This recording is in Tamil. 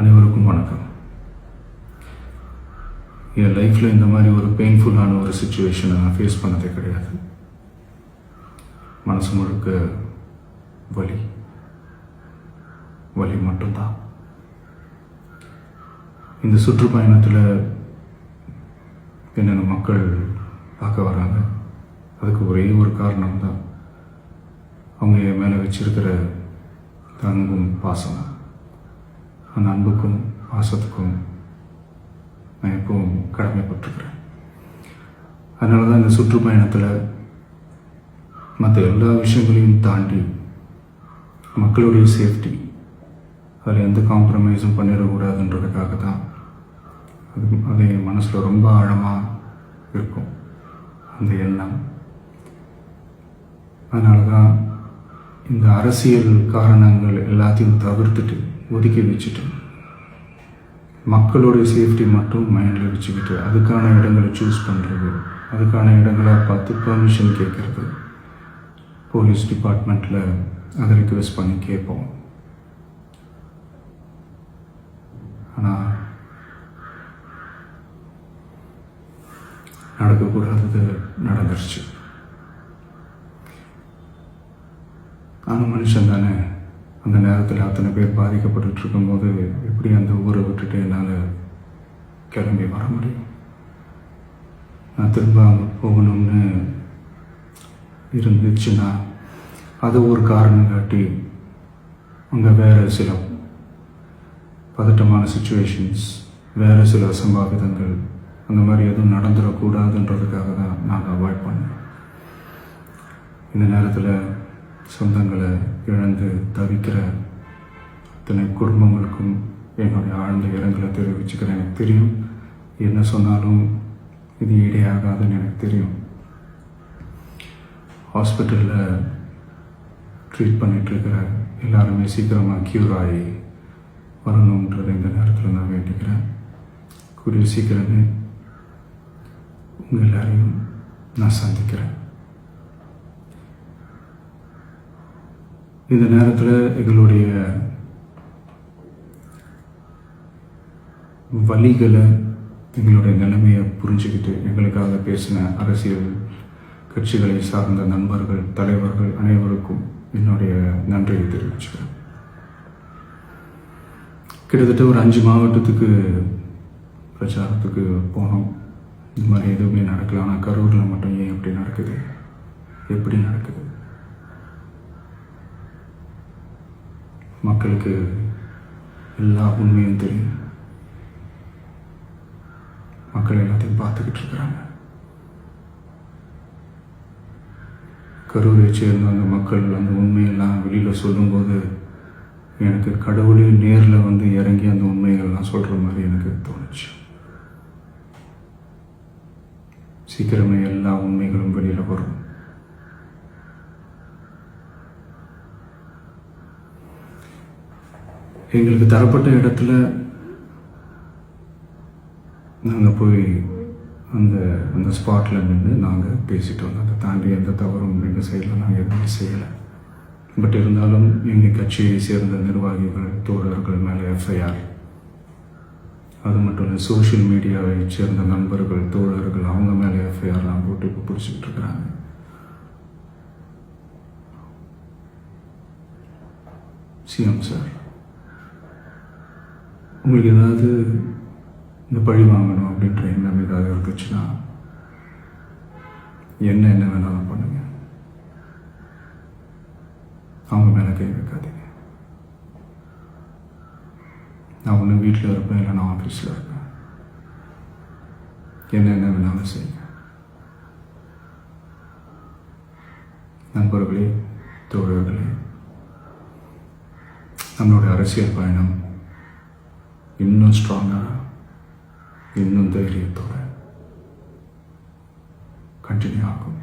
அனைவருக்கும் வணக்கம். என் லைஃப்பில் இந்த மாதிரி ஒரு பெயின்ஃபுல்லான ஒரு சுச்சுவேஷனை நான் ஃபேஸ் பண்ணதே கிடையாது. மனசு முழுக்க வலி வலி மட்டும்தான். இந்த சுற்றுப்பயணத்தில் என்னென்ன மக்கள் பார்க்க வராங்க, அதுக்கு ஒரே ஒரு காரணம் தான், அவங்க என் மேலே வச்சிருக்கிற அன்பும் பாசம். அந்த அன்புக்கும் பாசத்துக்கும் நான் எப்பவும் கடமைப்பட்டிருக்கிறேன். அதனால தான் இந்த சுற்றுப்பயணத்தில் மற்ற எல்லா விஷயங்களையும் தாண்டி மக்களுடைய சேஃப்டி, அதில் எந்த காம்ப்ரமைஸும் பண்ணிடக்கூடாதுன்றதுக்காக தான் அது என் மனசில் ரொம்ப ஆழமாக இருக்கும் அந்த எண்ணம். அதனால தான் இந்த அரசியல் காரணங்கள் எல்லாத்தையும் தவிர்த்துட்டு ஒதுக்கி வச்சுட்டு மக்களுடைய சேஃப்டி மட்டும் மைண்டில் வச்சுக்கிட்டு அதுக்கான இடங்களை சூஸ் பண்ணுறது, அதுக்கான இடங்களை பார்த்து பெர்மிஷன் கேட்குறது, போலீஸ் டிபார்ட்மெண்ட்டில் அதை ரிக்வெஸ்ட் பண்ணி கேட்போம். ஆனால் நடக்கக்கூடாதது நடந்துருச்சு. ஆனால் மனுஷன் தானே, அந்த நேரத்தில் அத்தனை பேர் பாதிக்கப்பட்டு இருக்கும்போது எப்படி அந்த ஊரை விட்டுட்டு என்னால் கிளம்பி வர முடியும்? நான் திரும்ப அங்கே போகணும்னு இருந்துச்சுன்னா அது ஒரு காரணம் காட்டி அங்கே வேறு சில பதட்டமான சுச்சுவேஷன்ஸ், வேறு சில அசம்பாவிதங்கள், அந்த மாதிரி எதுவும் நடந்துடக்கூடாதுன்றதுக்காக தான் நாங்கள் அவாய்ட் பண்ணோம். இந்த நேரத்தில் சொந்தங்களை இழந்து தவிக்கிற அத்தனை குடும்பங்களுக்கும் என்னுடைய ஆழ்ந்த இரங்கலை தெரிவிச்சுக்கிறேன். எனக்கு தெரியும், என்ன சொன்னாலும் இது ஈடையாகாதுன்னு எனக்கு தெரியும். ஹாஸ்பிட்டலில் ட்ரீட் பண்ணிகிட்ருக்கிற எல்லாருமே சீக்கிரமாக க்யூர் ஆகி வரணுன்றதை இந்த நேரத்தில் நான் வேண்டிக்கிறேன். கூடிய சீக்கிரமே உங்கள் எல்லாரையும் நான் சந்திக்கிறேன். இந்த நேரத்தில் எங்களுடைய வலிகளை, எங்களுடைய நிலைமையை புரிஞ்சுக்கிட்டு எங்களுக்காக பேசின அரசியல் கட்சிகளை சார்ந்த நண்பர்கள், தலைவர்கள் அனைவருக்கும் என்னுடைய நன்றியை தெரிவிச்சுக்கிறேன். கிட்டத்தட்ட ஒரு 5 மாவட்டத்துக்கு பிரச்சாரத்துக்கு போனோம். இந்த மாதிரி எதுவுமே நடக்கல. ஆனால் கரூரில் மட்டும் ஏன் எப்படி நடக்குது, எப்படி நடக்குது? மக்களுக்கு எல்லா உண்மையும் தெரியும். மக்கள் எல்லாத்தையும் பார்த்துக்கிட்டு இருக்கிறாங்க. கரூரை சேர்ந்த அந்த மக்கள் அந்த உண்மையெல்லாம் வெளியில் சொல்லும்போது எனக்கு கடவுளே நேரில் வந்து இறங்கி அந்த உண்மைகள்லாம் சொல்கிற மாதிரி எனக்கு தோணுச்சு. சீக்கிரமே எல்லா உண்மைகளும் வெளியில் வரும். எங்களுக்கு தரப்பட்ட இடத்துல நாங்கள் போய் அந்த ஸ்பாட்டில் நின்று நாங்கள் பேசிட்டு வந்தோம். அதை தாண்டி எந்த தவறும் எங்கள் சைடில் நாங்கள் எதுவுமே செய்யலை. பட் இருந்தாலும் எங்கள் கட்சியை சேர்ந்த நிர்வாகிகள், தோழர்கள் மேலே எஃப்ஐஆர், அது மட்டும் இல்லை சோஷியல் மீடியாவை சேர்ந்த நண்பர்கள், தோழர்கள், அவங்க மேலே எஃப்ஐஆர்லாம் போட்டு இப்போ பிடிச்சிக்கிட்டு இருக்கிறாங்க. சிஎம் சார், உங்களுக்கு ஏதாவது இந்த பழி வாங்கணும் அப்படின்ற எண்ணம் ஏதாவது இருந்துச்சுன்னா என்ன வேணாலும் பண்ணுங்க. அவங்க மேலே கை வைக்காதீங்க. நான் ஒன்று வீட்டில் இருப்பேன், இல்லை நான் ஆஃபீஸில் இருப்பேன். என்ன வேணாலும் செய்யுங்க. நண்பர்களே, தோழர்களே, நம்மளுடைய அரசியல் பயணம் இன்னும் ஸ்ட்ராங்காக, இன்னும் தைரியத்தோட கண்டினியூ ஆகும்.